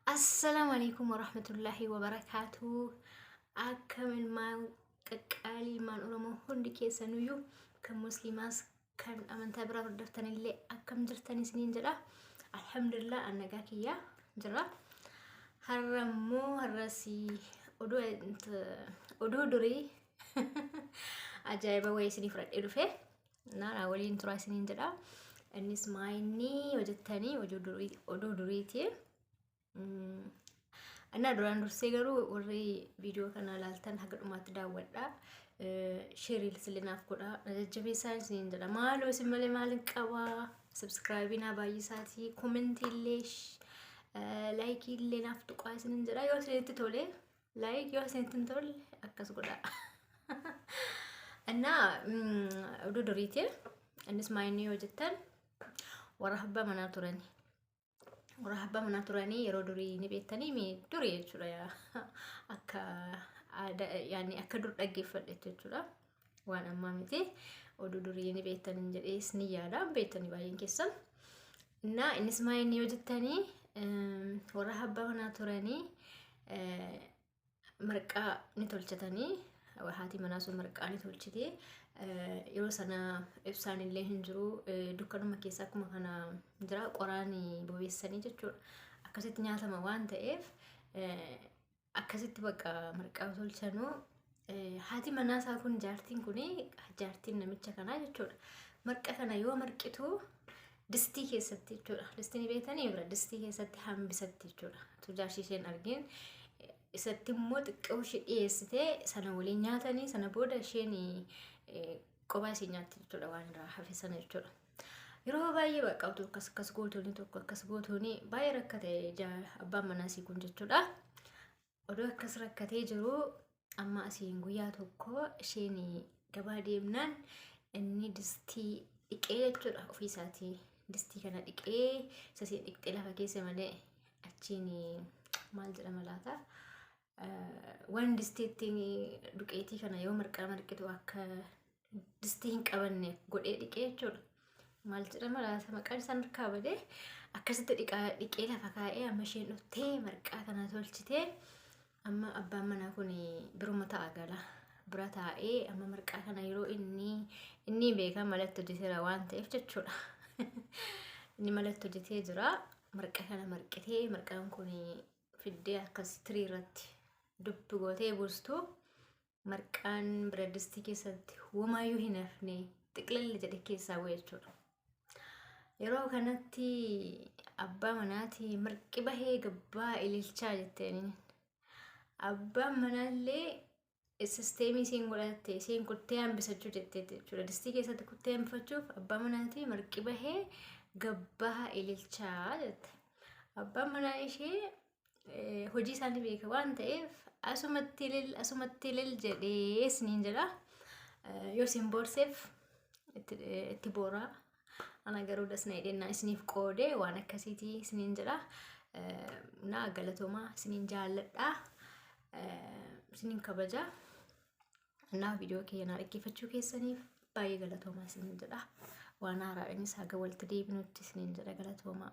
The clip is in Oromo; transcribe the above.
السلام عليكم ورحمة الله وبركاته. أكمل ما قالي ما نرمو هندي كيسانيو كمسلماس كان أمن تبرا ردفتني اللي أكم درتني سنين جرا. الحمد لله أنا جاكية جرا هرمو هرسي أدو دري أجايبه ويسني فرد إلفه نارا ولين ترى سنين جرا الناس مايني وجدتني أدو دريتي أنا duraan dursee garuu warri viidiyoo kana ilaaltan haga dhumaatti daawwadha. Sheerii silinaaf godha. Jajjabeessaa isiniin jedha. Maaloo isin malee maalin qabaa? Subscribe naa baay'isaati. Comment illee like illee naaf tuqaa isiniin jedha. Yoo isinitti tole like, yoo isinitti hin tolle akkas godha. እና oduu duriiti. Innis maayinii yoo jettan warra abbaa manaa turani. Warra abbaa manaa turanii yeroo durii ni beektanii mi durii jechuudha. Akka yaani akka dur dhaggeeffadheetu jechuudha. Waan ammaa miti. Oduu durii ni beektanii jedhees ni yaada. Beektanii baay'een keessan. እና innis maayinii yoo jettanii warra abbaa manaa turanii marqaa ni tolchatanii haati manaa sun marqaa ni tolchitee yeroo sana ibsaan illee hin jiru dukkanuma keessa akkuma kana jira qoraani bobeessanii jechuudha. Akkasitti nyaatama waan ta'eef akkasitti bakka marqaa tolchanuu haati manaa isaa kun jaartiin kuni jaartiin namicha kanaa jechuudha. Marqa kana yoo marqitu distii keessatti jechuudha. Distii beektanii bira distii keessatti hambisatti jechuudha. Tujaarsi isheen argin isatti immoo xiqqoo ishee dhiyeessitee sana waliin nyaatanii sana booda isheen kophaa ishee nyaatti jechuudha waan irraa hafe sana jechuudha. Yeroo baay'ee bakka akkas gootooni tokko akkas gootooni baay'ee rakkate abbaan manaa isii kun jechuudha. Odoo akkas rakkatee jiru amma asiin guyyaa tokko isheen gabaa deemnaan inni distii dhiqee jechuudha ofii isaatii distii kana dhiqee isasii dhiqxee lafa keessa malee achiin maal jedhama laata? Waan distiitti duqeetii kana yoo marqaa marqitu akka distii hin qabanne godhee dhiqee jechuudha. Maal jedhama laata maqaan isaan harkaa badee akkasitti dhiqee lafa kaa'ee amma isheen dhuftee marqaa kana tolchitee amma abbaan manaa kun biruma ta'a gala bira taa'ee amma marqaa kana yeroo inni beekaa malatti hojjeteera waan ta'eef jechuudha. Inni malatti hojjetee jira marqaa kana marqitee marqaan kun fiddee akkas tirii irratti dubbi gootee buustu marqaan bira distii keessatti homaayyuu hin hafne xiqlalli jedhe keessaa bu'e jechuudha. Yeroo kanatti abbaa manaati marqi bahee gabbaa ililchaa jetteeni. Abbaan manaallee sisteemii isiin godhatte isiin kuttee hambisachuu jetteetti jechuudha. Distii keessatti kuttee hambifachuuf abbaa manaati marqi bahee gabbaa ililchaa jette. Abbaan manaa ishee hojii isaanii beeka waan ta'eef asumatti ilil jedhee isiniin jedha. Yoo isin boorseef itti booraa. Ana garuu dasna edennaa isiniif qoodee waan akkasiitii isiniin jedha. Naa galatoomaa isiniin jaalladha. Isiniin kabaja. Naa viidiyoo keenyaa dhaggeeffachuu keessaniif baay'ee galatoomaa isiniin jedha. Waan haaraadhaanis haga walitti deebinutti isiniin jedha galatoomaa.